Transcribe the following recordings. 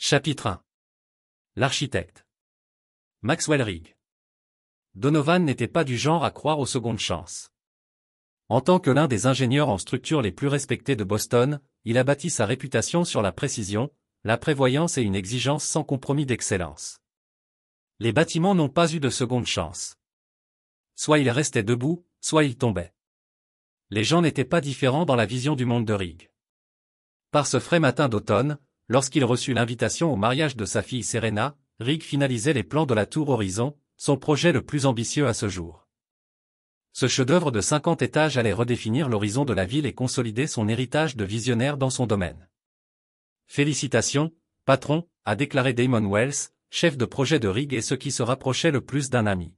Chapitre 1. L'architecte. Maxwell Rigg. Donovan n'était pas du genre à croire aux secondes chances. En tant que l'un des ingénieurs en structure les plus respectés de Boston, il a bâti sa réputation sur la précision, la prévoyance et une exigence sans compromis d'excellence. Les bâtiments n'ont pas eu de seconde chance. Soit ils restaient debout, soit ils tombaient. Les gens n'étaient pas différents dans la vision du monde de Rigg. Par ce frais matin d'automne, lorsqu'il reçut l'invitation au mariage de sa fille Serena, Rigg finalisait les plans de la Tour Horizon, son projet le plus ambitieux à ce jour. Ce chef-d'œuvre de 50 étages allait redéfinir l'horizon de la ville et consolider son héritage de visionnaire dans son domaine. Félicitations, patron, a déclaré Damon Wells, chef de projet de Rigg et ce qui se rapprochait le plus d'un ami.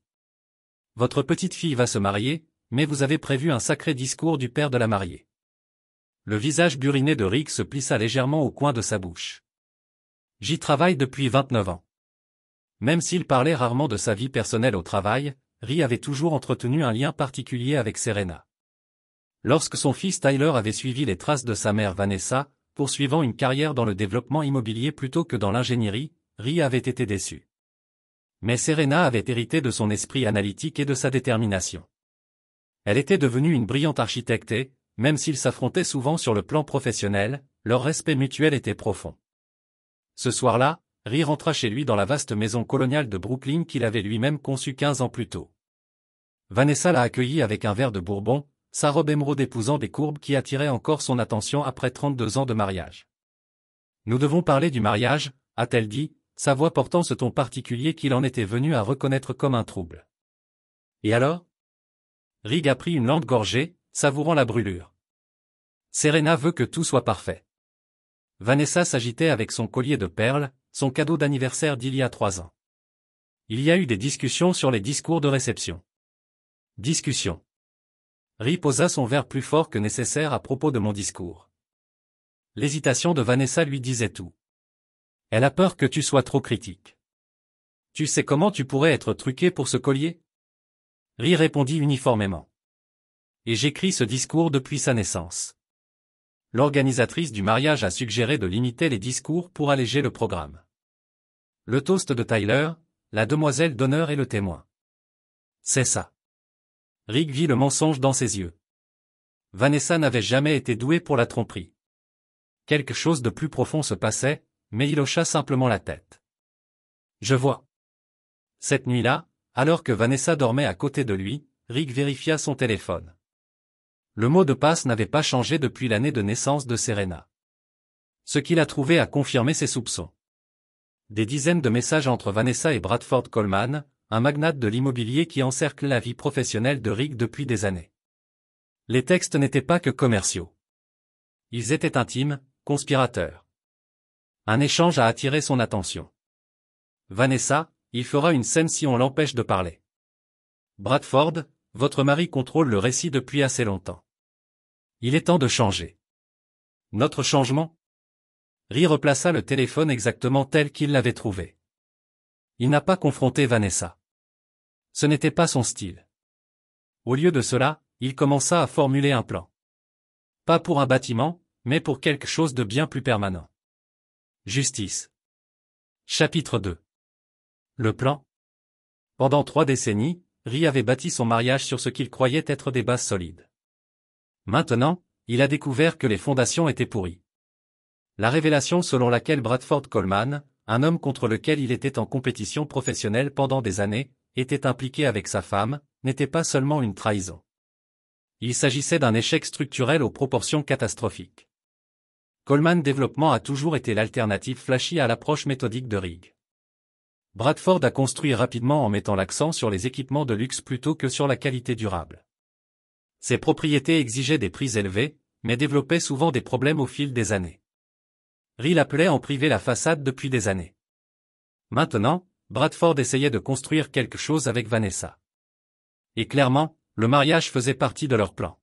Votre petite fille va se marier, mais vous avez prévu un sacré discours du père de la mariée. Le visage buriné de Rigg se plissa légèrement au coin de sa bouche. J'y travaille depuis 29 ans. Même s'il parlait rarement de sa vie personnelle au travail, Rigg avait toujours entretenu un lien particulier avec Serena. Lorsque son fils Tyler avait suivi les traces de sa mère Vanessa, poursuivant une carrière dans le développement immobilier plutôt que dans l'ingénierie, Rigg avait été déçu. Mais Serena avait hérité de son esprit analytique et de sa détermination. Elle était devenue une brillante architecte et, même s'ils s'affrontaient souvent sur le plan professionnel, leur respect mutuel était profond. Ce soir-là, Rigg rentra chez lui dans la vaste maison coloniale de Brooklyn qu'il avait lui-même conçue 15 ans plus tôt. Vanessa l'a accueilli avec un verre de bourbon, sa robe émeraude épousant des courbes qui attiraient encore son attention après 32 ans de mariage. « Nous devons parler du mariage », a-t-elle dit, sa voix portant ce ton particulier qu'il en était venu à reconnaître comme un trouble. « Et alors ?» Rigg a pris une lente gorgée, savourant la brûlure. Serena veut que tout soit parfait. Vanessa s'agitait avec son collier de perles, son cadeau d'anniversaire d'il y a 3 ans. Il y a eu des discussions sur les discours de réception. Discussion. Rigg posa son verre plus fort que nécessaire à propos de mon discours. L'hésitation de Vanessa lui disait tout. Elle a peur que tu sois trop critique. Tu sais comment tu pourrais être truqué pour ce collier? Rigg répondit uniformément. Et j'écris ce discours depuis sa naissance. L'organisatrice du mariage a suggéré de limiter les discours pour alléger le programme. Le toast de Tyler, la demoiselle d'honneur et le témoin. C'est ça. Rigg vit le mensonge dans ses yeux. Vanessa n'avait jamais été douée pour la tromperie. Quelque chose de plus profond se passait, mais il hocha simplement la tête. Je vois. Cette nuit-là, alors que Vanessa dormait à côté de lui, Rigg vérifia son téléphone. Le mot de passe n'avait pas changé depuis l'année de naissance de Serena. Ce qu'il a trouvé a confirmé ses soupçons. Des dizaines de messages entre Vanessa et Bradford Coleman, un magnate de l'immobilier qui encercle la vie professionnelle de Rigg depuis des années. Les textes n'étaient pas que commerciaux. Ils étaient intimes, conspirateurs. Un échange a attiré son attention. Vanessa, il fera une scène si on l'empêche de parler. Bradford, votre mari contrôle le récit depuis assez longtemps. Il est temps de changer. Notre changement? Rigg replaça le téléphone exactement tel qu'il l'avait trouvé. Il n'a pas confronté Vanessa. Ce n'était pas son style. Au lieu de cela, il commença à formuler un plan. Pas pour un bâtiment, mais pour quelque chose de bien plus permanent. Justice. Chapitre 2. Le plan. Pendant 3 décennies, Rigg avait bâti son mariage sur ce qu'il croyait être des bases solides. Maintenant, il a découvert que les fondations étaient pourries. La révélation selon laquelle Bradford Coleman, un homme contre lequel il était en compétition professionnelle pendant des années, était impliqué avec sa femme, n'était pas seulement une trahison. Il s'agissait d'un échec structurel aux proportions catastrophiques. Coleman Développement a toujours été l'alternative flashy à l'approche méthodique de Rigg. Bradford a construit rapidement en mettant l'accent sur les équipements de luxe plutôt que sur la qualité durable. Ses propriétés exigeaient des prix élevés, mais développaient souvent des problèmes au fil des années. Rigg appelait en privé la façade depuis des années. Maintenant, Bradford essayait de construire quelque chose avec Vanessa. Et clairement, le mariage faisait partie de leur plan.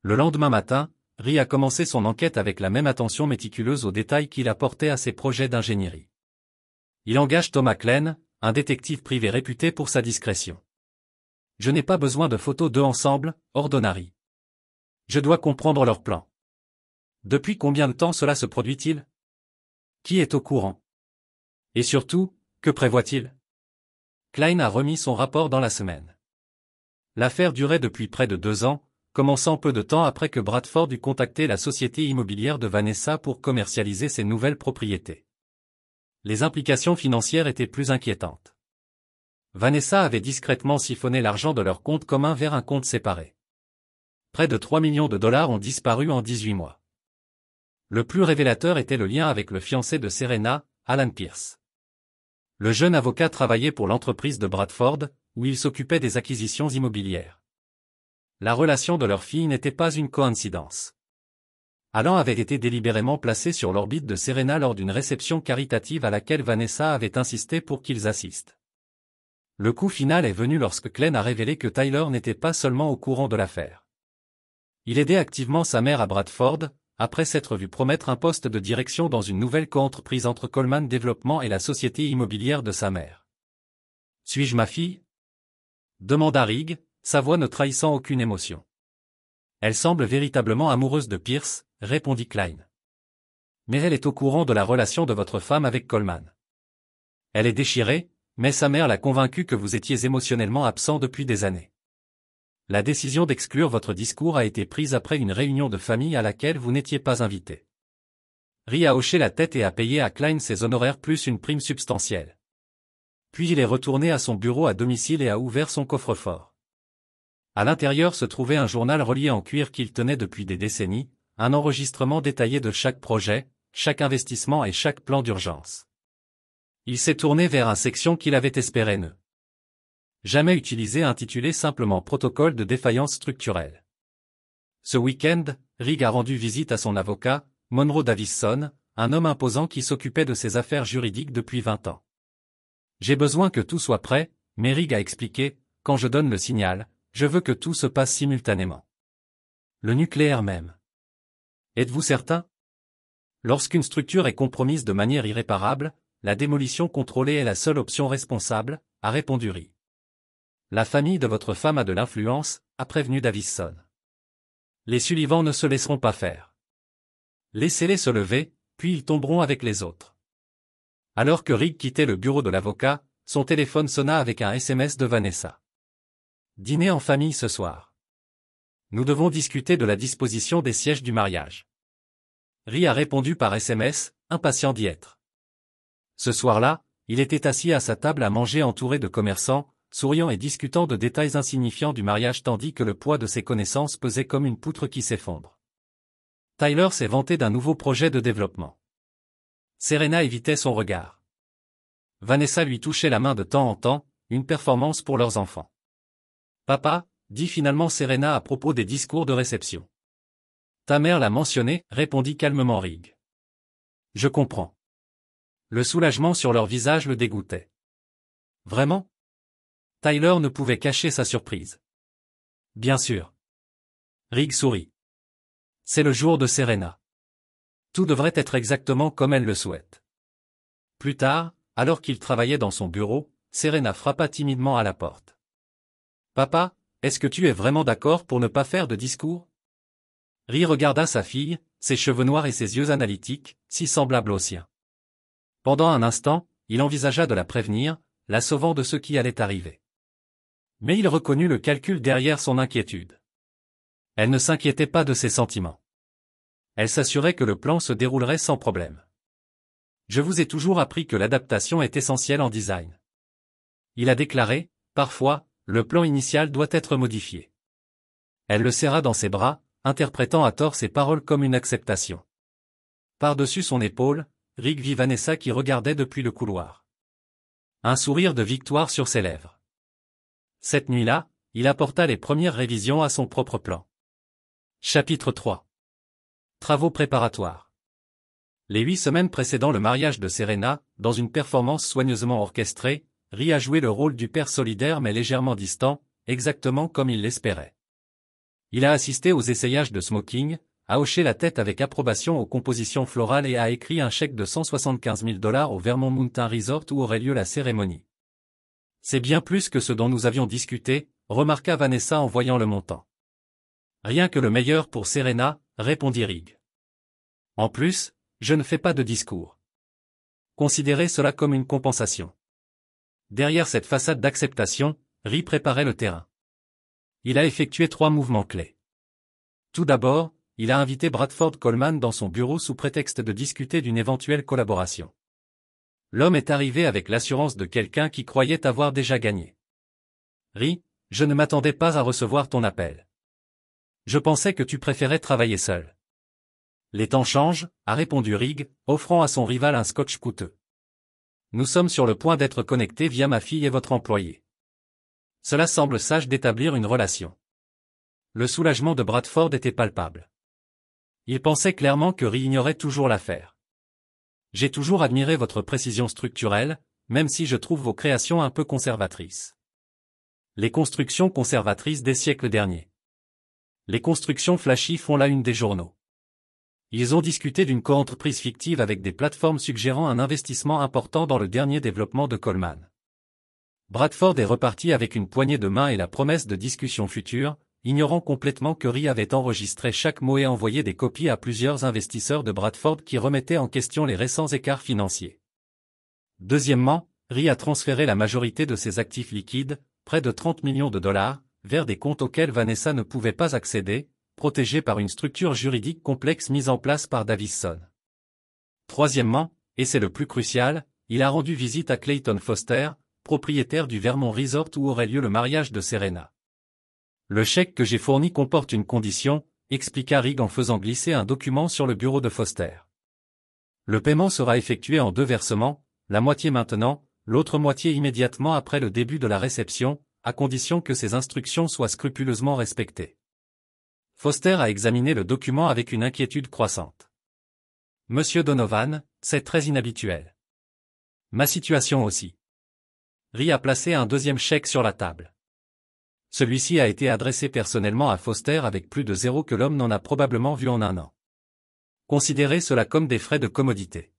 Le lendemain matin, Rigg a commencé son enquête avec la même attention méticuleuse aux détails qu'il apportait à ses projets d'ingénierie. Il engage Thomas Klein, un détective privé réputé pour sa discrétion. Je n'ai pas besoin de photos d'eux ensemble, ordonna Rigg. Je dois comprendre leur plan. Depuis combien de temps cela se produit-il? Qui est au courant? Et surtout, que prévoit-il? Klein a remis son rapport dans la semaine. L'affaire durait depuis près de 2 ans, commençant peu de temps après que Bradford eut contacté la société immobilière de Vanessa pour commercialiser ses nouvelles propriétés. Les implications financières étaient plus inquiétantes. Vanessa avait discrètement siphonné l'argent de leur compte commun vers un compte séparé. Près de 3 millions de dollars ont disparu en 18 mois. Le plus révélateur était le lien avec le fiancé de Serena, Alan Pierce. Le jeune avocat travaillait pour l'entreprise de Bradford, où il s'occupait des acquisitions immobilières. La relation de leur fille n'était pas une coïncidence. Alan avait été délibérément placé sur l'orbite de Serena lors d'une réception caritative à laquelle Vanessa avait insisté pour qu'ils assistent. Le coup final est venu lorsque Klein a révélé que Tyler n'était pas seulement au courant de l'affaire. Il aidait activement sa mère à Bradford, après s'être vu promettre un poste de direction dans une nouvelle coentreprise entre Coleman Développement et la société immobilière de sa mère. « Suis-je ma fille ?» demanda Rigg, sa voix ne trahissant aucune émotion. « Elle semble véritablement amoureuse de Pierce, » répondit Klein. « Mais elle est au courant de la relation de votre femme avec Coleman. Elle est déchirée, mais sa mère l'a convaincue que vous étiez émotionnellement absent depuis des années. La décision d'exclure votre discours a été prise après une réunion de famille à laquelle vous n'étiez pas invité. » Ri a hoché la tête et a payé à Klein ses honoraires plus une prime substantielle. Puis il est retourné à son bureau à domicile et a ouvert son coffre-fort. À l'intérieur se trouvait un journal relié en cuir qu'il tenait depuis des décennies, un enregistrement détaillé de chaque projet, chaque investissement et chaque plan d'urgence. Il s'est tourné vers une section qu'il avait espéré ne jamais utilisée intitulée simplement Protocole de défaillance structurelle. Ce week-end, Rigg a rendu visite à son avocat, Monroe Davison, un homme imposant qui s'occupait de ses affaires juridiques depuis 20 ans. J'ai besoin que tout soit prêt, mais Rigg a expliqué, quand je donne le signal, je veux que tout se passe simultanément. Le nucléaire même. Êtes-vous certain? Lorsqu'une structure est compromise de manière irréparable, la démolition contrôlée est la seule option responsable, a répondu Rigg. La famille de votre femme a de l'influence, a prévenu Davison. Les Sullivan ne se laisseront pas faire. Laissez-les se lever, puis ils tomberont avec les autres. Alors que Rigg quittait le bureau de l'avocat, son téléphone sonna avec un SMS de Vanessa. Dîner en famille ce soir. Nous devons discuter de la disposition des sièges du mariage. Ri a répondu par SMS, impatient d'y être. Ce soir-là, il était assis à sa table à manger entouré de commerçants, souriant et discutant de détails insignifiants du mariage tandis que le poids de ses connaissances pesait comme une poutre qui s'effondre. Tyler s'est vanté d'un nouveau projet de développement. Serena évitait son regard. Vanessa lui touchait la main de temps en temps, une performance pour leurs enfants. Papa, dit finalement Serena à propos des discours de réception. Ta mère l'a mentionné, répondit calmement Rigg. Je comprends. Le soulagement sur leur visage le dégoûtait. Vraiment? Tyler ne pouvait cacher sa surprise. Bien sûr. Rigg sourit. C'est le jour de Serena. Tout devrait être exactement comme elle le souhaite. Plus tard, alors qu'il travaillait dans son bureau, Serena frappa timidement à la porte. Papa, est-ce que tu es vraiment d'accord pour ne pas faire de discours? Ri regarda sa fille, ses cheveux noirs et ses yeux analytiques, si semblables aux siens. Pendant un instant, il envisagea de la prévenir, la sauvant de ce qui allait arriver. Mais il reconnut le calcul derrière son inquiétude. Elle ne s'inquiétait pas de ses sentiments. Elle s'assurait que le plan se déroulerait sans problème. Je vous ai toujours appris que l'adaptation est essentielle en design. Il a déclaré, parfois, le plan initial doit être modifié. Elle le serra dans ses bras, interprétant à tort ses paroles comme une acceptation. Par-dessus son épaule, Rigg vit Vanessa qui regardait depuis le couloir. Un sourire de victoire sur ses lèvres. Cette nuit-là, il apporta les premières révisions à son propre plan. Chapitre 3. Travaux préparatoires. Les 8 semaines précédant le mariage de Serena, dans une performance soigneusement orchestrée, Ri a joué le rôle du père solidaire mais légèrement distant, exactement comme il l'espérait. Il a assisté aux essayages de smoking, a hoché la tête avec approbation aux compositions florales et a écrit un chèque de 175 000 $ au Vermont Mountain Resort où aurait lieu la cérémonie. C'est bien plus que ce dont nous avions discuté, remarqua Vanessa en voyant le montant. Rien que le meilleur pour Serena, répondit Rigg. En plus, je ne fais pas de discours. Considérez cela comme une compensation. Derrière cette façade d'acceptation, Ri préparait le terrain. Il a effectué 3 mouvements clés. Tout d'abord, il a invité Bradford Coleman dans son bureau sous prétexte de discuter d'une éventuelle collaboration. L'homme est arrivé avec l'assurance de quelqu'un qui croyait avoir déjà gagné. Ri, je ne m'attendais pas à recevoir ton appel. Je pensais que tu préférais travailler seul. Les temps changent, a répondu Rig, offrant à son rival un scotch coûteux. Nous sommes sur le point d'être connectés via ma fille et votre employé. Cela semble sage d'établir une relation. Le soulagement de Bradford était palpable. Il pensait clairement que Ri ignorait toujours l'affaire. J'ai toujours admiré votre précision structurelle, même si je trouve vos créations un peu conservatrices. Les constructions conservatrices des siècles derniers. Les constructions flashy font la une des journaux. Ils ont discuté d'une coentreprise fictive avec des plateformes suggérant un investissement important dans le dernier développement de Coleman. Bradford est reparti avec une poignée de main et la promesse de discussions futures, ignorant complètement que Ri avait enregistré chaque mot et envoyé des copies à plusieurs investisseurs de Bradford qui remettaient en question les récents écarts financiers. Deuxièmement, Ri a transféré la majorité de ses actifs liquides, près de 30 millions de dollars, vers des comptes auxquels Vanessa ne pouvait pas accéder, protégés par une structure juridique complexe mise en place par Davison. Troisièmement, et c'est le plus crucial, il a rendu visite à Clayton Foster, propriétaire du Vermont Resort où aurait lieu le mariage de Serena. Le chèque que j'ai fourni comporte une condition, expliqua Rig en faisant glisser un document sur le bureau de Foster. Le paiement sera effectué en 2 versements, la moitié maintenant, l'autre moitié immédiatement après le début de la réception, à condition que ces instructions soient scrupuleusement respectées. Foster a examiné le document avec une inquiétude croissante. Monsieur Donovan, c'est très inhabituel. Ma situation aussi. Ri a placé un deuxième chèque sur la table. Celui-ci a été adressé personnellement à Foster avec plus de zéro que l'homme n'en a probablement vu en un an. Considérez cela comme des frais de commodité.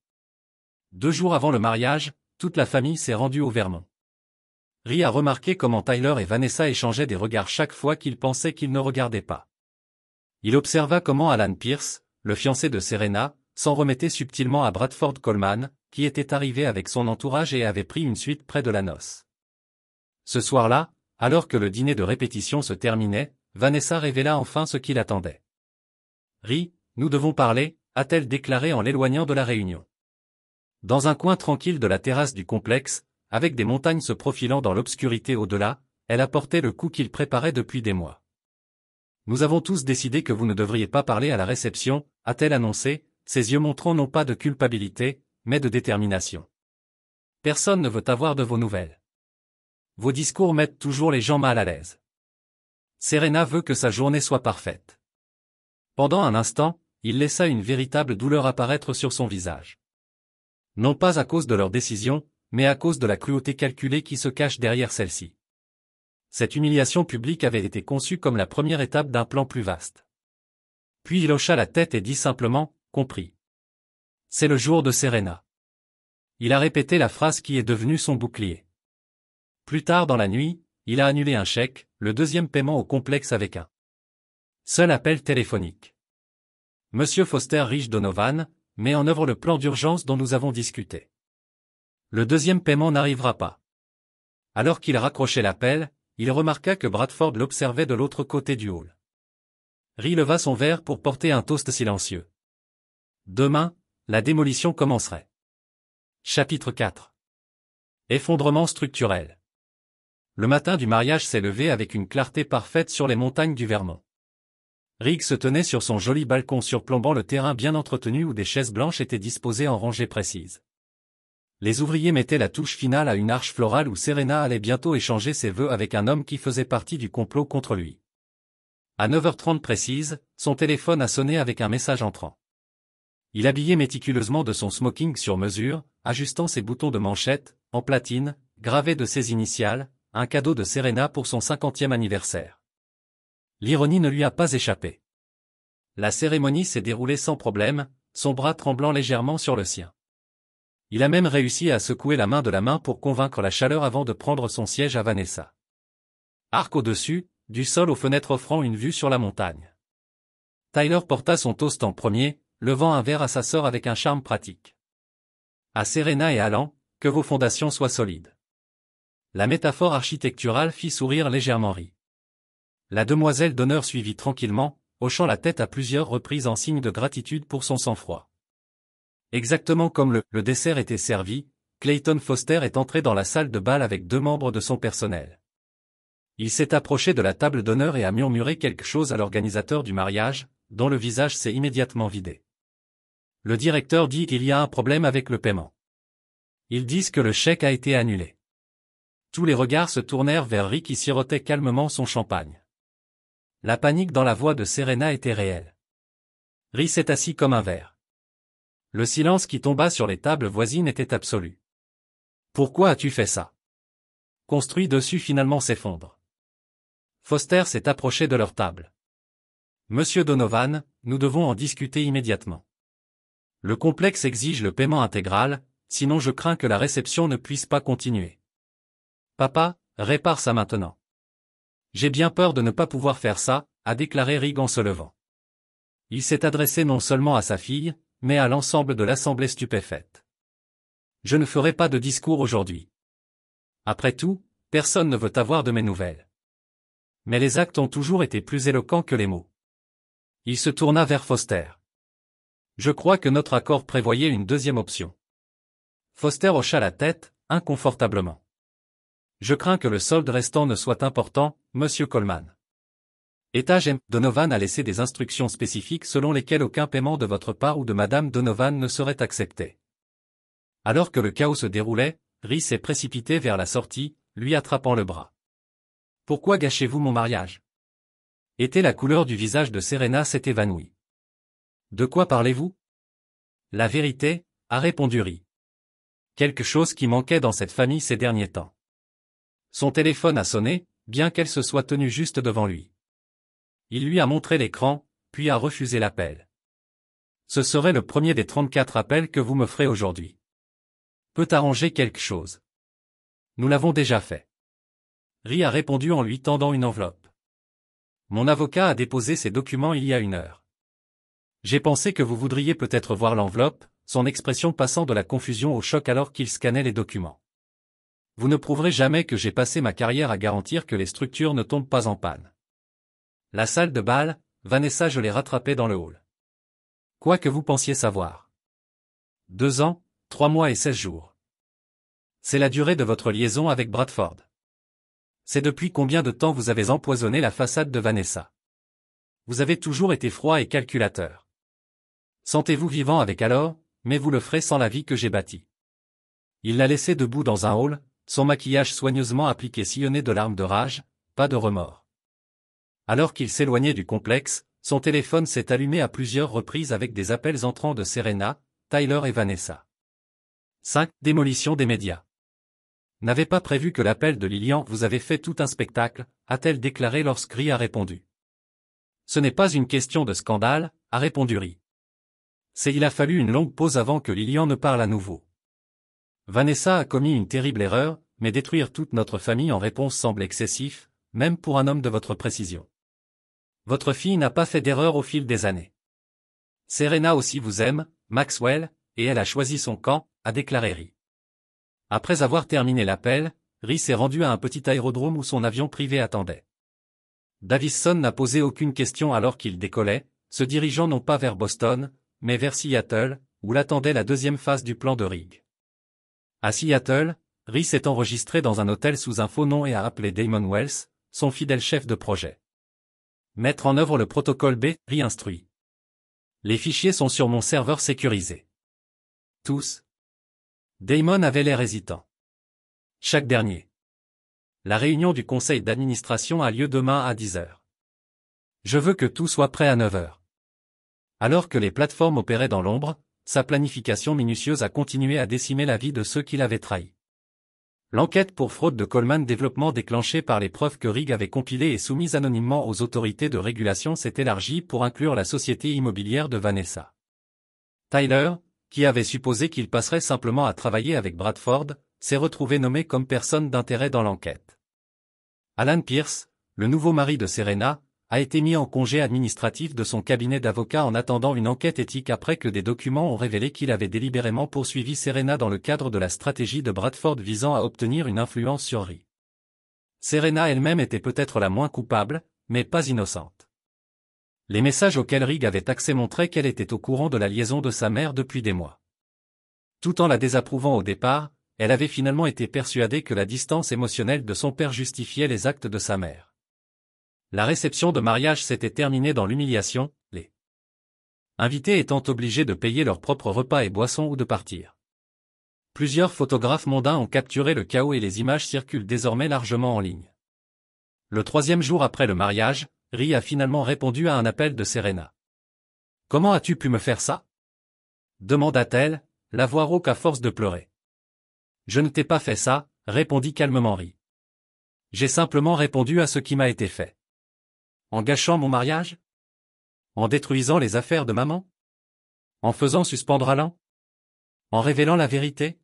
2 jours avant le mariage, toute la famille s'est rendue au Vermont. Ri a remarqué comment Tyler et Vanessa échangeaient des regards chaque fois qu'ils pensaient qu'ils ne regardaient pas. Il observa comment Alan Pierce, le fiancé de Serena, s'en remettait subtilement à Bradford Coleman, qui était arrivé avec son entourage et avait pris une suite près de la noce. Ce soir-là, alors que le dîner de répétition se terminait, Vanessa révéla enfin ce qui l'attendait. « Ri, nous devons parler », a-t-elle déclaré en l'éloignant de la réunion. Dans un coin tranquille de la terrasse du complexe, avec des montagnes se profilant dans l'obscurité au-delà, elle apportait le coup qu'il préparait depuis des mois. « Nous avons tous décidé que vous ne devriez pas parler à la réception », a-t-elle annoncé, ses yeux montrant non pas de culpabilité, mais de détermination. « Personne ne veut avoir de vos nouvelles. Vos discours mettent toujours les gens mal à l'aise. Serena veut que sa journée soit parfaite. » Pendant un instant, il laissa une véritable douleur apparaître sur son visage. Non pas à cause de leur décision, mais à cause de la cruauté calculée qui se cache derrière celle-ci. Cette humiliation publique avait été conçue comme la première étape d'un plan plus vaste. Puis il hocha la tête et dit simplement, « Compris. C'est le jour de Serena. » Il a répété la phrase qui est devenue son bouclier. Plus tard dans la nuit, il a annulé un chèque, le deuxième paiement au complexe avec un seul appel téléphonique. Monsieur Foster Rich Donovan, met en œuvre le plan d'urgence dont nous avons discuté. Le deuxième paiement n'arrivera pas. Alors qu'il raccrochait l'appel, il remarqua que Bradford l'observait de l'autre côté du hall. Ri leva son verre pour porter un toast silencieux. Demain, la démolition commencerait. Chapitre 4. Effondrement structurel. Le matin du mariage s'est levé avec une clarté parfaite sur les montagnes du Vermont. Rig se tenait sur son joli balcon surplombant le terrain bien entretenu où des chaises blanches étaient disposées en rangées précises. Les ouvriers mettaient la touche finale à une arche florale où Serena allait bientôt échanger ses vœux avec un homme qui faisait partie du complot contre lui. À 9h30 précise, son téléphone a sonné avec un message entrant. Il habillait méticuleusement de son smoking sur mesure, ajustant ses boutons de manchette, en platine, gravés de ses initiales, un cadeau de Serena pour son 50e anniversaire. L'ironie ne lui a pas échappé. La cérémonie s'est déroulée sans problème, son bras tremblant légèrement sur le sien. Il a même réussi à secouer la main de la main pour convaincre la chaleur avant de prendre son siège à Vanessa. Arc au-dessus, du sol aux fenêtres offrant une vue sur la montagne. Tyler porta son toast en premier, levant un verre à sa sœur avec un charme pratique. À Serena et Alan, que vos fondations soient solides. La métaphore architecturale fit sourire légèrement Ri. La demoiselle d'honneur suivit tranquillement, hochant la tête à plusieurs reprises en signe de gratitude pour son sang-froid. Exactement comme le dessert était servi, Clayton Foster est entré dans la salle de bal avec 2 membres de son personnel. Il s'est approché de la table d'honneur et a murmuré quelque chose à l'organisateur du mariage, dont le visage s'est immédiatement vidé. Le directeur dit qu'il y a un problème avec le paiement. Ils disent que le chèque a été annulé. Tous les regards se tournèrent vers Ri qui sirotait calmement son champagne. La panique dans la voix de Serena était réelle. Ri s'est assis comme un verre. Le silence qui tomba sur les tables voisines était absolu. Pourquoi as-tu fait ça? Construit dessus finalement s'effondre. Foster s'est approché de leur table. Monsieur Donovan, nous devons en discuter immédiatement. Le complexe exige le paiement intégral, sinon je crains que la réception ne puisse pas continuer. Papa, répare ça maintenant. J'ai bien peur de ne pas pouvoir faire ça, a déclaré Rig en se levant. Il s'est adressé non seulement à sa fille, mais à l'ensemble de l'assemblée stupéfaite. Je ne ferai pas de discours aujourd'hui. Après tout, personne ne veut avoir de mes nouvelles. Mais les actes ont toujours été plus éloquents que les mots. Il se tourna vers Foster. Je crois que notre accord prévoyait une deuxième option. Foster hocha la tête, inconfortablement. Je crains que le solde restant ne soit important, monsieur Coleman. Étage M. Donovan a laissé des instructions spécifiques selon lesquelles aucun paiement de votre part ou de madame Donovan ne serait accepté. Alors que le chaos se déroulait, Ri s'est précipité vers la sortie, lui attrapant le bras. Pourquoi gâchez-vous mon mariage? La couleur du visage de Serena s'est évanouie. De quoi parlez-vous? La vérité, a répondu Ri. Quelque chose qui manquait dans cette famille ces derniers temps. Son téléphone a sonné, bien qu'elle se soit tenue juste devant lui. Il lui a montré l'écran, puis a refusé l'appel. Ce serait le premier des 34 appels que vous me ferez aujourd'hui. Peut arranger quelque chose. Nous l'avons déjà fait. Ri a répondu en lui tendant une enveloppe. Mon avocat a déposé ses documents il y a 1 heure. J'ai pensé que vous voudriez peut-être voir l'enveloppe, son expression passant de la confusion au choc alors qu'il scannait les documents. Vous ne prouverez jamais que j'ai passé ma carrière à garantir que les structures ne tombent pas en panne. La salle de bal, Vanessa je l'ai rattrapée dans le hall. Quoi que vous pensiez savoir. 2 ans, 3 mois et 16 jours. C'est la durée de votre liaison avec Bradford. C'est depuis combien de temps vous avez empoisonné la façade de Vanessa. Vous avez toujours été froid et calculateur. Sentez-vous vivant avec alors, mais vous le ferez sans la vie que j'ai bâtie. Il l'a laissé debout dans un hall, son maquillage soigneusement appliqué sillonné de larmes de rage, pas de remords. Alors qu'il s'éloignait du complexe, son téléphone s'est allumé à plusieurs reprises avec des appels entrants de Serena, Tyler et Vanessa. 5. Démolition des médias. N'avez pas prévu que l'appel de Lilian vous avait fait tout un spectacle, a-t-elle déclaré lorsque Ri a répondu. Ce n'est pas une question de scandale, a répondu Ri. Il a fallu une longue pause avant que Lilian ne parle à nouveau. Vanessa a commis une terrible erreur, mais détruire toute notre famille en réponse semble excessif, même pour un homme de votre précision. Votre fille n'a pas fait d'erreur au fil des années. Serena aussi vous aime, Maxwell, et elle a choisi son camp, a déclaré Ri. Après avoir terminé l'appel, Ri s'est rendu à un petit aérodrome où son avion privé attendait. Davison n'a posé aucune question alors qu'il décollait, se dirigeant non pas vers Boston, mais vers Seattle, où l'attendait la deuxième phase du plan de Rig. À Seattle, Ri s'est enregistré dans un hôtel sous un faux nom et a appelé Damon Wells, son fidèle chef de projet. Mettre en œuvre le protocole B, Ri instruit. Les fichiers sont sur mon serveur sécurisé. Tous. Damon avait l'air hésitant. Chaque dernier. La réunion du conseil d'administration a lieu demain à 10 heures. Je veux que tout soit prêt à 9 heures. Alors que les plateformes opéraient dans l'ombre, sa planification minutieuse a continué à décimer la vie de ceux qui l'avaient trahi. L'enquête pour fraude de Coleman Développement déclenchée par les preuves que Rig avait compilées et soumises anonymement aux autorités de régulation s'est élargie pour inclure la société immobilière de Vanessa. Tyler, qui avait supposé qu'il passerait simplement à travailler avec Bradford, s'est retrouvé nommé comme personne d'intérêt dans l'enquête. Alan Pierce, le nouveau mari de Serena, a été mis en congé administratif de son cabinet d'avocats en attendant une enquête éthique après que des documents ont révélé qu'il avait délibérément poursuivi Serena dans le cadre de la stratégie de Bradford visant à obtenir une influence sur Ri. Serena elle-même était peut-être la moins coupable, mais pas innocente. Les messages auxquels Rig avait accès montraient qu'elle était au courant de la liaison de sa mère depuis des mois. Tout en la désapprouvant au départ, elle avait finalement été persuadée que la distance émotionnelle de son père justifiait les actes de sa mère. La réception de mariage s'était terminée dans l'humiliation, les invités étant obligés de payer leurs propres repas et boissons ou de partir. Plusieurs photographes mondains ont capturé le chaos et les images circulent désormais largement en ligne. Le 3e jour après le mariage, Ri a finalement répondu à un appel de Serena. « Comment as-tu pu me faire ça ?» demanda-t-elle, la voix rauque à force de pleurer. « Je ne t'ai pas fait ça, » répondit calmement Ri. « J'ai simplement répondu à ce qui m'a été fait. » En gâchant mon mariage? En détruisant les affaires de maman? En faisant suspendre Alan? En révélant la vérité?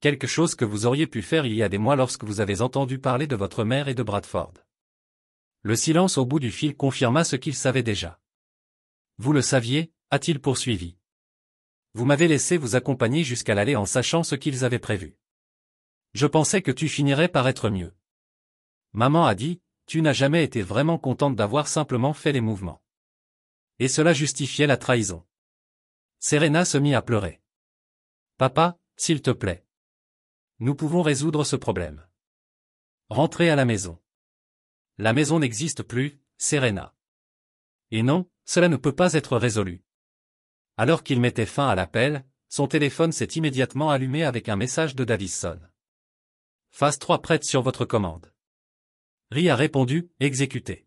Quelque chose que vous auriez pu faire il y a des mois lorsque vous avez entendu parler de votre mère et de Bradford. Le silence au bout du fil confirma ce qu'il savait déjà. Vous le saviez, a-t-il poursuivi. Vous m'avez laissé vous accompagner jusqu'à l'aller en sachant ce qu'ils avaient prévu. Je pensais que tu finirais par être mieux. Maman a dit, tu n'as jamais été vraiment contente d'avoir simplement fait les mouvements. Et cela justifiait la trahison. Serena se mit à pleurer. Papa, s'il te plaît. Nous pouvons résoudre ce problème. Rentrez à la maison. La maison n'existe plus, Serena. Et non, cela ne peut pas être résolu. Alors qu'il mettait fin à l'appel, son téléphone s'est immédiatement allumé avec un message de Davison. Phase 3 prête sur votre commande. Ri a répondu, exécuté.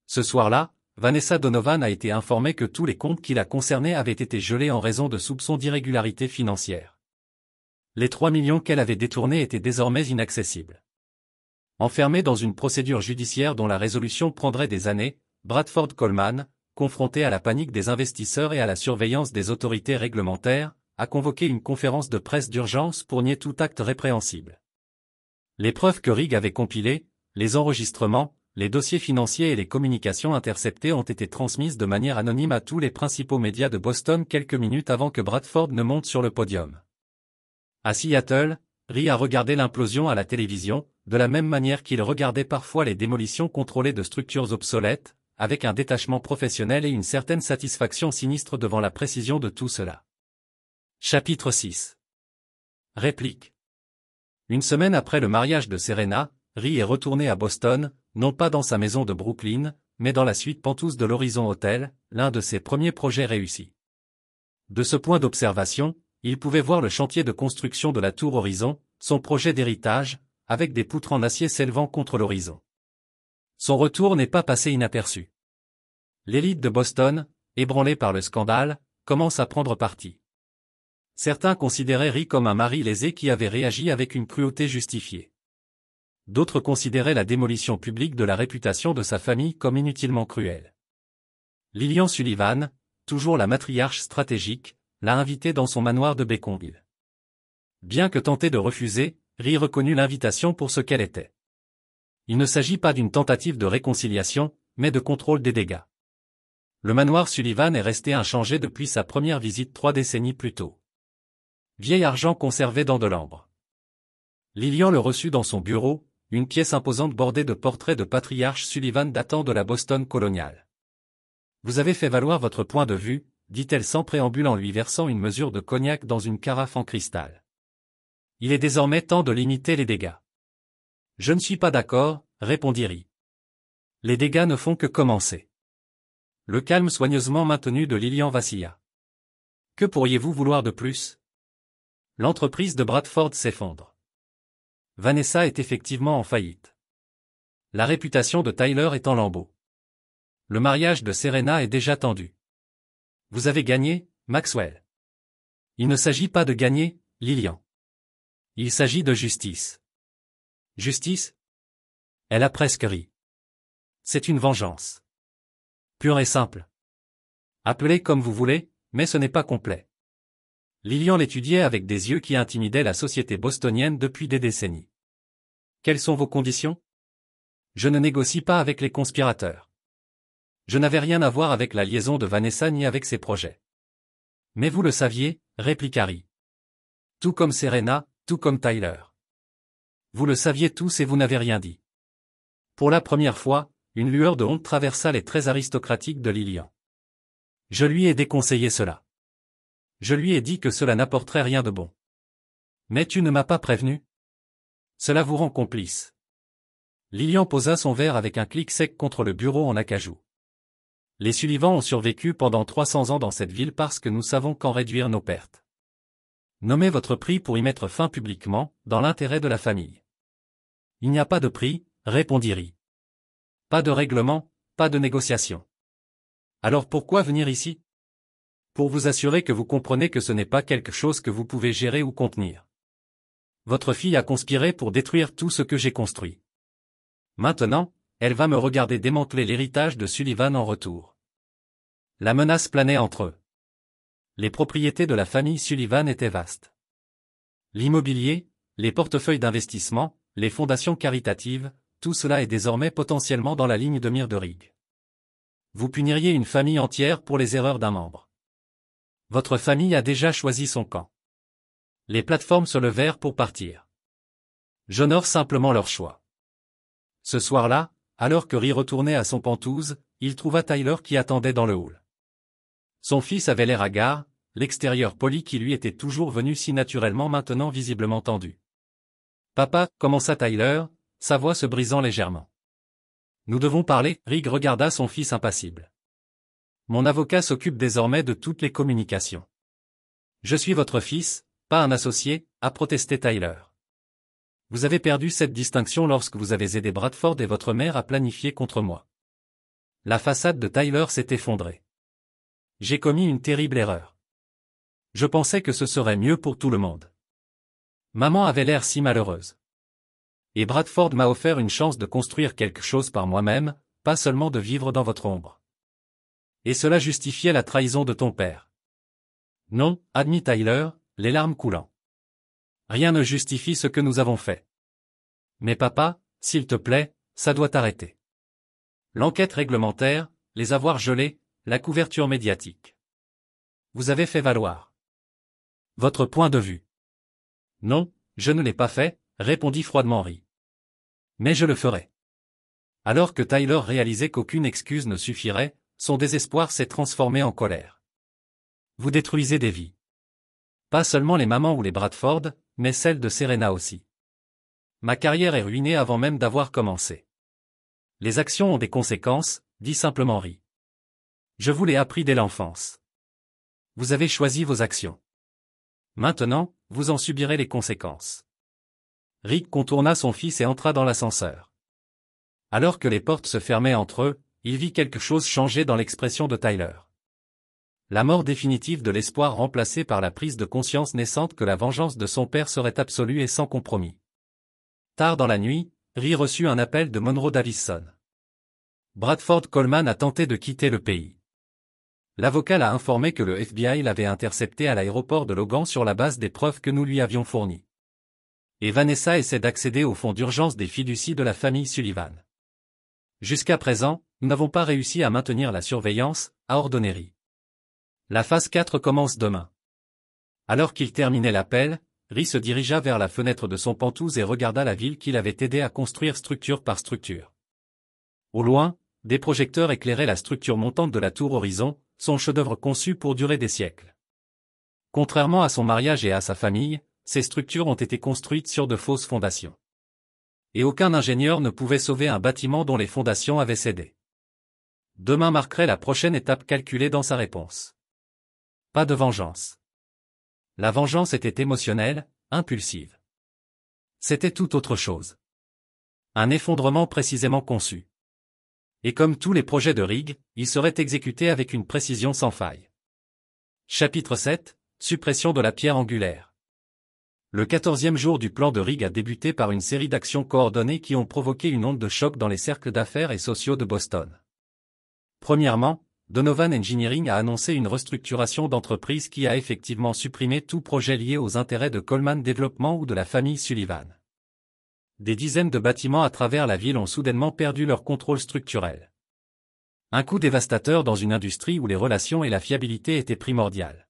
Ce soir-là, Vanessa Donovan a été informée que tous les comptes qui la concernaient avaient été gelés en raison de soupçons d'irrégularité financière. Les 3 millions qu'elle avait détournés étaient désormais inaccessibles. Enfermée dans une procédure judiciaire dont la résolution prendrait des années, Bradford Coleman, confronté à la panique des investisseurs et à la surveillance des autorités réglementaires, a convoqué une conférence de presse d'urgence pour nier tout acte répréhensible. Les preuves que Rig avait compilées, les enregistrements, les dossiers financiers et les communications interceptées ont été transmises de manière anonyme à tous les principaux médias de Boston quelques minutes avant que Bradford ne monte sur le podium. À Seattle, Ri a regardé l'implosion à la télévision, de la même manière qu'il regardait parfois les démolitions contrôlées de structures obsolètes, avec un détachement professionnel et une certaine satisfaction sinistre devant la précision de tout cela. Chapitre 6. Réplique. Une semaine après le mariage de Serena, Ri est retourné à Boston, non pas dans sa maison de Brooklyn, mais dans la suite pentouse de l'Horizon Hotel, l'un de ses premiers projets réussis. De ce point d'observation, il pouvait voir le chantier de construction de la tour Horizon, son projet d'héritage, avec des poutres en acier s'élevant contre l'horizon. Son retour n'est pas passé inaperçu. L'élite de Boston, ébranlée par le scandale, commence à prendre parti. Certains considéraient Ri comme un mari lésé qui avait réagi avec une cruauté justifiée. D'autres considéraient la démolition publique de la réputation de sa famille comme inutilement cruelle. Lillian Sullivan, toujours la matriarche stratégique, l'a invité dans son manoir de Baconville. Bien que tenté de refuser, Ri reconnut l'invitation pour ce qu'elle était. Il ne s'agit pas d'une tentative de réconciliation, mais de contrôle des dégâts. Le manoir Sullivan est resté inchangé depuis sa première visite 3 décennies plus tôt. Vieil argent conservé dans de l'ambre. Lillian le reçut dans son bureau, une pièce imposante bordée de portraits de patriarches Sullivan datant de la Boston coloniale. Vous avez fait valoir votre point de vue, dit-elle sans préambule en lui versant une mesure de cognac dans une carafe en cristal. Il est désormais temps de limiter les dégâts. Je ne suis pas d'accord, répondit Ri. Les dégâts ne font que commencer. Le calme soigneusement maintenu de Lillian vacilla. Que pourriez-vous vouloir de plus? L'entreprise de Bradford s'effondre. Vanessa est effectivement en faillite. La réputation de Tyler est en lambeaux. Le mariage de Serena est déjà tendu. Vous avez gagné, Maxwell. Il ne s'agit pas de gagner, Lillian. Il s'agit de justice. Justice? Elle a presque ri. C'est une vengeance. Pure et simple. Appelez comme vous voulez, mais ce n'est pas complet. Lillian l'étudiait avec des yeux qui intimidaient la société bostonienne depuis des décennies. Quelles sont vos conditions? Je ne négocie pas avec les conspirateurs. Je n'avais rien à voir avec la liaison de Vanessa ni avec ses projets. Mais vous le saviez, répliqua Ri. Tout comme Serena, tout comme Tyler. Vous le saviez tous et vous n'avez rien dit. Pour la première fois, une lueur de honte traversa les traits aristocratiques de Lilian. Je lui ai déconseillé cela. Je lui ai dit que cela n'apporterait rien de bon. Mais tu ne m'as pas prévenu. Cela vous rend complice. Lilian posa son verre avec un clic sec contre le bureau en acajou. Les Sullivan ont survécu pendant 300 ans dans cette ville parce que nous savons quand réduire nos pertes. Nommez votre prix pour y mettre fin publiquement, dans l'intérêt de la famille. Il n'y a pas de prix, répondit Ri. Pas de règlement, pas de négociation. Alors pourquoi venir ici? Pour vous assurer que vous comprenez que ce n'est pas quelque chose que vous pouvez gérer ou contenir. Votre fille a conspiré pour détruire tout ce que j'ai construit. Maintenant, elle va me regarder démanteler l'héritage de Sullivan en retour. La menace planait entre eux. Les propriétés de la famille Sullivan étaient vastes. L'immobilier, les portefeuilles d'investissement, les fondations caritatives, tout cela est désormais potentiellement dans la ligne de mire de Rig. Vous puniriez une famille entière pour les erreurs d'un membre. Votre famille a déjà choisi son camp. Les plateformes se levèrent pour partir. J'honore simplement leur choix. Ce soir-là, alors que Ri retournait à son Penthouse, il trouva Tyler qui attendait dans le hall. Son fils avait l'air hagard, l'extérieur poli qui lui était toujours venu si naturellement maintenant visiblement tendu. « Papa » commença Tyler, sa voix se brisant légèrement. « Nous devons parler » Rig regarda son fils impassible. « Mon avocat s'occupe désormais de toutes les communications. »« Je suis votre fils, pas un associé » a protesté Tyler. « Vous avez perdu cette distinction lorsque vous avez aidé Bradford et votre mère à planifier contre moi. » La façade de Tyler s'est effondrée. « J'ai commis une terrible erreur. Je pensais que ce serait mieux pour tout le monde. Maman avait l'air si malheureuse. Et Bradford m'a offert une chance de construire quelque chose par moi-même, pas seulement de vivre dans votre ombre. Et cela justifiait la trahison de ton père. » « Non, » admit Tyler, les larmes coulant. « Rien ne justifie ce que nous avons fait. Mais papa, s'il te plaît, ça doit arrêter. L'enquête réglementaire, les avoirs gelés, la couverture médiatique. Vous avez fait valoir votre point de vue. »« Non, je ne l'ai pas fait, » répondit froidement Ri. « Mais je le ferai. » Alors que Tyler réalisait qu'aucune excuse ne suffirait, son désespoir s'est transformé en colère. « Vous détruisez des vies. Pas seulement les mamans ou les Bradford, mais celle de Serena aussi. Ma carrière est ruinée avant même d'avoir commencé. Les actions ont des conséquences, dit simplement Ri. Je vous l'ai appris dès l'enfance. Vous avez choisi vos actions. Maintenant, vous en subirez les conséquences. Rick contourna son fils et entra dans l'ascenseur. Alors que les portes se fermaient entre eux, il vit quelque chose changer dans l'expression de Tyler. La mort définitive de l'espoir remplacée par la prise de conscience naissante que la vengeance de son père serait absolue et sans compromis. Tard dans la nuit, Ri reçut un appel de Monroe Davison. Bradford Coleman a tenté de quitter le pays. L'avocat l'a informé que le FBI l'avait intercepté à l'aéroport de Logan sur la base des preuves que nous lui avions fournies. Et Vanessa essaie d'accéder au fonds d'urgence des fiducies de la famille Sullivan. Jusqu'à présent, nous n'avons pas réussi à maintenir la surveillance, a ordonné Ri. La phase 4 commence demain. Alors qu'il terminait l'appel, Ri se dirigea vers la fenêtre de son Penthouse et regarda la ville qu'il avait aidé à construire structure par structure. Au loin, des projecteurs éclairaient la structure montante de la tour Horizon, son chef-d'œuvre conçu pour durer des siècles. Contrairement à son mariage et à sa famille, ces structures ont été construites sur de fausses fondations. Et aucun ingénieur ne pouvait sauver un bâtiment dont les fondations avaient cédé. Demain marquerait la prochaine étape calculée dans sa réponse. Pas de vengeance. La vengeance était émotionnelle, impulsive. C'était tout autre chose. Un effondrement précisément conçu. Et comme tous les projets de Rig, il serait exécuté avec une précision sans faille. Chapitre 7, suppression de la pierre angulaire. Le 14e jour du plan de Rig a débuté par une série d'actions coordonnées qui ont provoqué une onde de choc dans les cercles d'affaires et sociaux de Boston. Premièrement, Donovan Engineering a annoncé une restructuration d'entreprise qui a effectivement supprimé tout projet lié aux intérêts de Coleman Développement ou de la famille Sullivan. Des dizaines de bâtiments à travers la ville ont soudainement perdu leur contrôle structurel. Un coup dévastateur dans une industrie où les relations et la fiabilité étaient primordiales.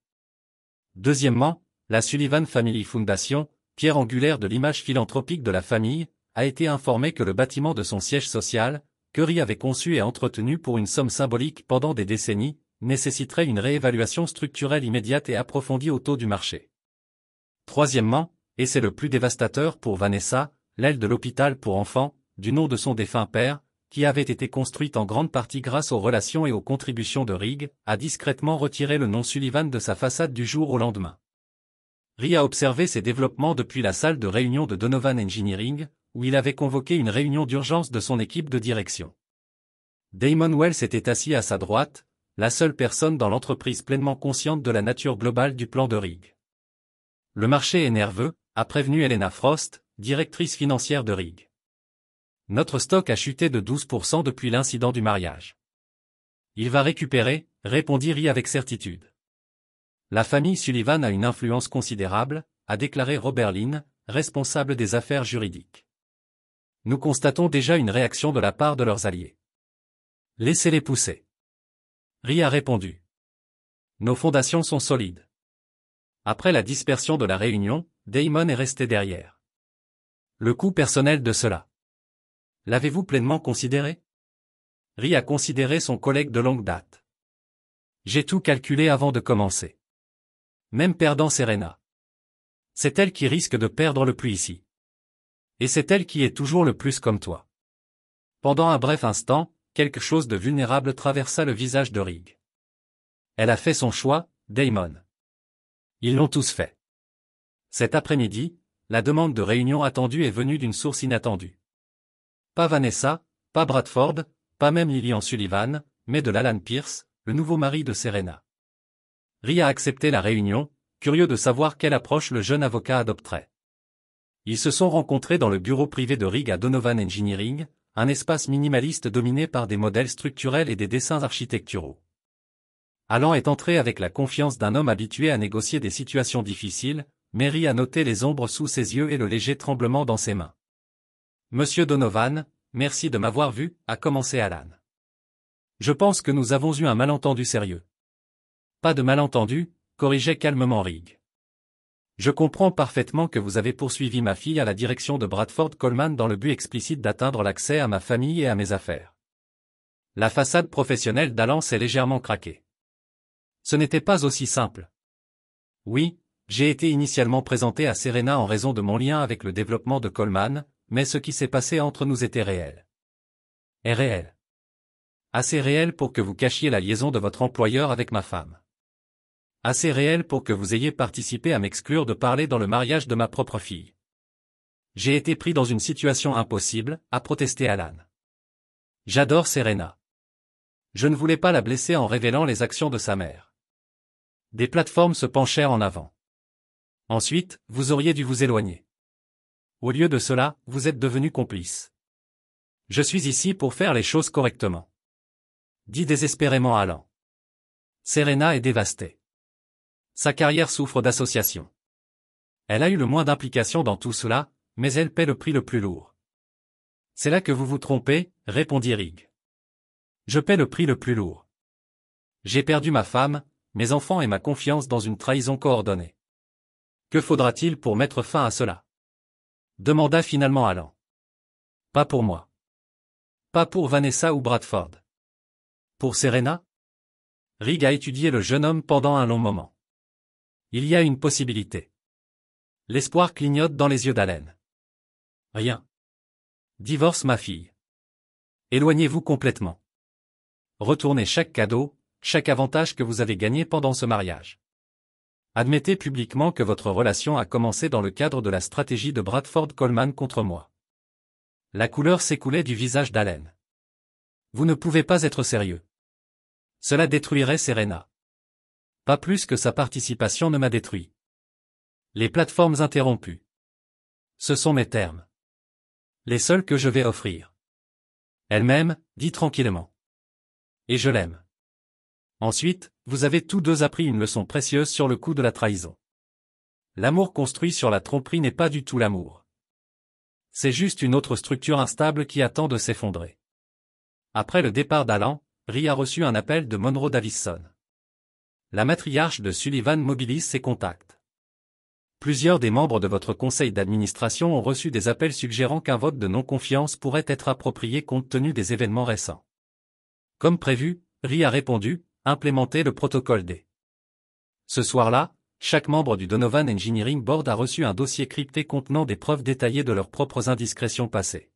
Deuxièmement, la Sullivan Family Foundation, pierre angulaire de l'image philanthropique de la famille, a été informée que le bâtiment de son siège social, que Rie avait conçu et entretenu pour une somme symbolique pendant des décennies, nécessiterait une réévaluation structurelle immédiate et approfondie au taux du marché. Troisièmement, et c'est le plus dévastateur pour Vanessa, l'aile de l'hôpital pour enfants, du nom de son défunt père, qui avait été construite en grande partie grâce aux relations et aux contributions de Rig, a discrètement retiré le nom Sullivan de sa façade du jour au lendemain. Rie a observé ces développements depuis la salle de réunion de Donovan Engineering, où il avait convoqué une réunion d'urgence de son équipe de direction. Damon Wells était assis à sa droite, la seule personne dans l'entreprise pleinement consciente de la nature globale du plan de Rig. Le marché est nerveux, a prévenu Elena Frost, directrice financière de Rig. Notre stock a chuté de 12% depuis l'incident du mariage. Il va récupérer, répondit Rie avec certitude. La famille Sullivan a une influence considérable, a déclaré Robert Lynn, responsable des affaires juridiques. Nous constatons déjà une réaction de la part de leurs alliés. Laissez-les pousser. Rie a répondu. Nos fondations sont solides. Après la dispersion de la réunion, Damon est resté derrière. Le coût personnel de cela. L'avez-vous pleinement considéré? Rie a considéré son collègue de longue date. J'ai tout calculé avant de commencer. Même perdant Serena. C'est elle qui risque de perdre le plus ici. Et c'est elle qui est toujours le plus comme toi. Pendant un bref instant, quelque chose de vulnérable traversa le visage de Rig. Elle a fait son choix, Damon. Ils l'ont tous fait. Cet après-midi, la demande de réunion attendue est venue d'une source inattendue. Pas Vanessa, pas Bradford, pas même Lillian Sullivan, mais de l'Alan Pierce, le nouveau mari de Serena. Rie a accepté la réunion, curieux de savoir quelle approche le jeune avocat adopterait. Ils se sont rencontrés dans le bureau privé de Rig à Donovan Engineering, un espace minimaliste dominé par des modèles structurels et des dessins architecturaux. Alan est entré avec la confiance d'un homme habitué à négocier des situations difficiles, mais Rie a noté les ombres sous ses yeux et le léger tremblement dans ses mains. Monsieur Donovan, merci de m'avoir vu, a commencé Alan. Je pense que nous avons eu un malentendu sérieux. Pas de malentendu, corrigeait calmement Rig. Je comprends parfaitement que vous avez poursuivi ma fille à la direction de Bradford Coleman dans le but explicite d'atteindre l'accès à ma famille et à mes affaires. La façade professionnelle d'Alan s'est légèrement craquée. Ce n'était pas aussi simple. Oui, j'ai été initialement présenté à Serena en raison de mon lien avec le développement de Coleman, mais ce qui s'est passé entre nous était réel. Est réel. Assez réel pour que vous cachiez la liaison de votre employeur avec ma femme. Assez réel pour que vous ayez participé à m'exclure de parler dans le mariage de ma propre fille. J'ai été pris dans une situation impossible, a protesté Alan. J'adore Serena. Je ne voulais pas la blesser en révélant les actions de sa mère. Des plateformes se penchèrent en avant. Ensuite, vous auriez dû vous éloigner. Au lieu de cela, vous êtes devenu complice. Je suis ici pour faire les choses correctement. Dit désespérément Alan. Serena est dévastée. Sa carrière souffre d'association. Elle a eu le moins d'implication dans tout cela, mais elle paie le prix le plus lourd. C'est là que vous vous trompez, répondit Rig. Je paie le prix le plus lourd. J'ai perdu ma femme, mes enfants et ma confiance dans une trahison coordonnée. Que faudra-t-il pour mettre fin à cela? Demanda finalement Alan. Pas pour moi. Pas pour Vanessa ou Bradford. Pour Serena? Rig a étudié le jeune homme pendant un long moment. Il y a une possibilité. L'espoir clignote dans les yeux d'Allen. Rien. Divorce ma fille. Éloignez-vous complètement. Retournez chaque cadeau, chaque avantage que vous avez gagné pendant ce mariage. Admettez publiquement que votre relation a commencé dans le cadre de la stratégie de Bradford Coleman contre moi. La couleur s'écoulait du visage d'Allen. Vous ne pouvez pas être sérieux. Cela détruirait Serena. Pas plus que sa participation ne m'a détruit. Les plateformes interrompues. Ce sont mes termes. Les seuls que je vais offrir. Elle m'aime, dit tranquillement. Et je l'aime. Ensuite, vous avez tous deux appris une leçon précieuse sur le coup de la trahison. L'amour construit sur la tromperie n'est pas du tout l'amour. C'est juste une autre structure instable qui attend de s'effondrer. Après le départ d'Alan, Ri a reçu un appel de Monroe Davison. La matriarche de Sullivan mobilise ses contacts. Plusieurs des membres de votre conseil d'administration ont reçu des appels suggérant qu'un vote de non-confiance pourrait être approprié compte tenu des événements récents. Comme prévu, Ri a répondu, implémenter le protocole D. Ce soir-là, chaque membre du Donovan Engineering Board a reçu un dossier crypté contenant des preuves détaillées de leurs propres indiscrétions passées.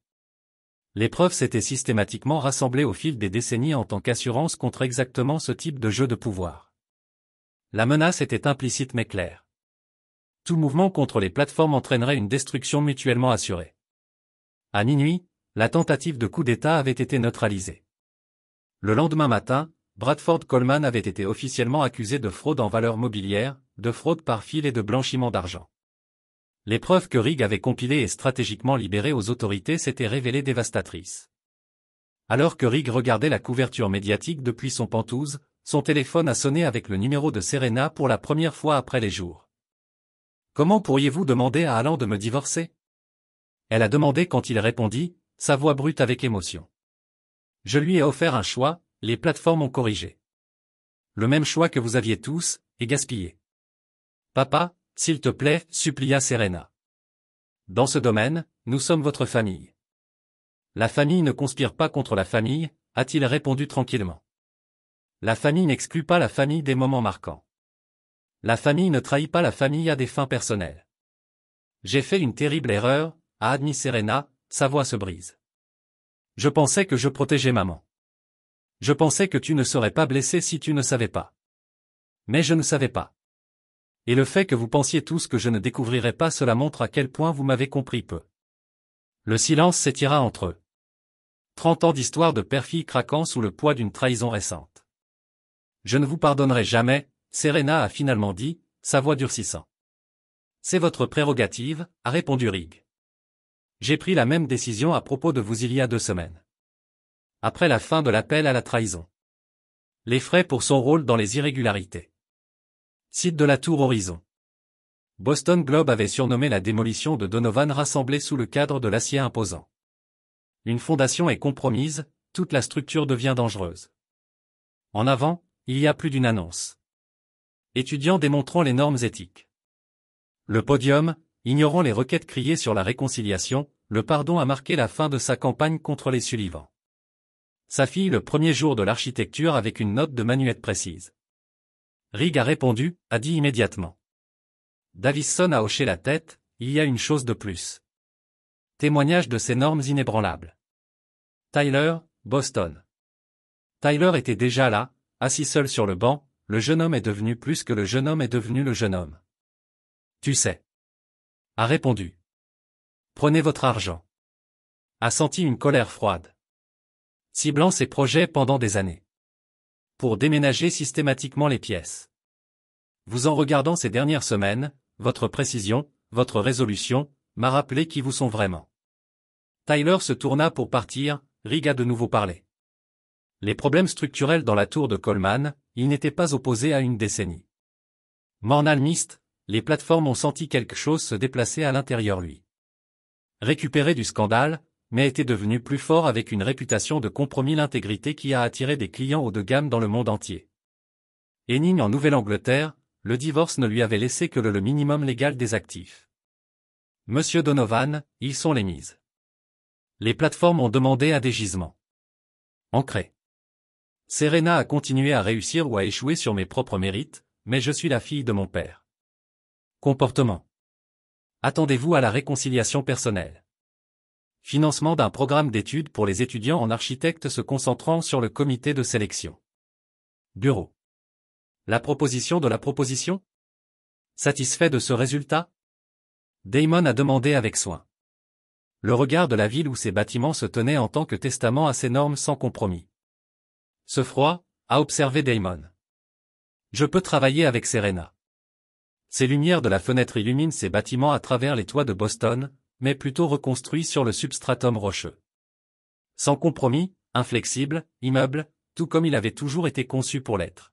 Les preuves s'étaient systématiquement rassemblées au fil des décennies en tant qu'assurance contre exactement ce type de jeu de pouvoir. La menace était implicite mais claire. Tout mouvement contre les plateformes entraînerait une destruction mutuellement assurée. À minuit, la tentative de coup d'État avait été neutralisée. Le lendemain matin, Bradford Coleman avait été officiellement accusé de fraude en valeurs mobilières, de fraude par fil et de blanchiment d'argent. Les preuves que Rig avait compilées et stratégiquement libérées aux autorités s'étaient révélées dévastatrices. Alors que Rig regardait la couverture médiatique depuis son penthouse, son téléphone a sonné avec le numéro de Serena pour la première fois après les jours. « Comment pourriez-vous demander à Alan de me divorcer ?» Elle a demandé quand il répondit, sa voix brute avec émotion. « Je lui ai offert un choix, les plateformes ont corrigé. Le même choix que vous aviez tous, et gaspillé. Papa, s'il te plaît, supplia Serena. Dans ce domaine, nous sommes votre famille. La famille ne conspire pas contre la famille, a-t-il répondu tranquillement. La famille n'exclut pas la famille des moments marquants. La famille ne trahit pas la famille à des fins personnelles. J'ai fait une terrible erreur, a admis Serena, sa voix se brise. Je pensais que je protégeais maman. Je pensais que tu ne serais pas blessé si tu ne savais pas. Mais je ne savais pas. Et le fait que vous pensiez tous que je ne découvrirais pas cela montre à quel point vous m'avez compris peu. Le silence s'étira entre eux. 30 ans d'histoire de père-fille craquant sous le poids d'une trahison récente. Je ne vous pardonnerai jamais, Serena a finalement dit, sa voix durcissant. C'est votre prérogative, a répondu Rig. J'ai pris la même décision à propos de vous il y a 2 semaines. Après la fin de l'appel à la trahison. Les frais pour son rôle dans les irrégularités. Site de la Tour Horizon. Boston Globe avait surnommé la démolition de Donovan rassemblée sous le cadre de l'acier imposant. Une fondation est compromise, toute la structure devient dangereuse. En avant, il y a plus d'une annonce. Étudiants démontrant les normes éthiques. Le podium, ignorant les requêtes criées sur la réconciliation, le pardon a marqué la fin de sa campagne contre les Sullivan. Sa fille le premier jour de l'architecture avec une note de manuette précise. Rig a répondu, a dit immédiatement. Davison a hoché la tête, il y a une chose de plus. Témoignage de ces normes inébranlables. Tyler, Boston. Tyler était déjà là, assis seul sur le banc, le jeune homme est devenu plus que le jeune homme est devenu le jeune homme. Tu sais. A répondu. Prenez votre argent. A senti une colère froide. Ciblant ses projets pendant des années. Pour déménager systématiquement les pièces. Vous en regardant ces dernières semaines, votre précision, votre résolution, m'a rappelé qui vous sont vraiment. Tyler se tourna pour partir, Rig a de nouveau parlé. Les problèmes structurels dans la tour de Coleman, il n'était pas opposé à une décennie. Mornal Mist, les plateformes ont senti quelque chose se déplacer à l'intérieur lui. Récupéré du scandale, mais était devenu plus fort avec une réputation de compromis l'intégrité qui a attiré des clients haut de gamme dans le monde entier. Énigne en Nouvelle-Angleterre, le divorce ne lui avait laissé que le minimum légal des actifs. Monsieur Donovan, ils sont les mises. Les plateformes ont demandé à des gisements. Ancrés. Serena a continué à réussir ou à échouer sur mes propres mérites, mais je suis la fille de mon père. Comportement. Attendez-vous à la réconciliation personnelle. Financement d'un programme d'études pour les étudiants en architecte se concentrant sur le comité de sélection. Bureau. La proposition de la proposition? Satisfait de ce résultat? Damon a demandé avec soin. Le regard de la ville où ces bâtiments se tenaient en tant que testament à ces normes sans compromis. Ce froid, a observé Damon. Je peux travailler avec Serena. Ces lumières de la fenêtre illuminent ces bâtiments à travers les toits de Boston, mais plutôt reconstruits sur le substratum rocheux. Sans compromis, inflexible, immeuble, tout comme il avait toujours été conçu pour l'être.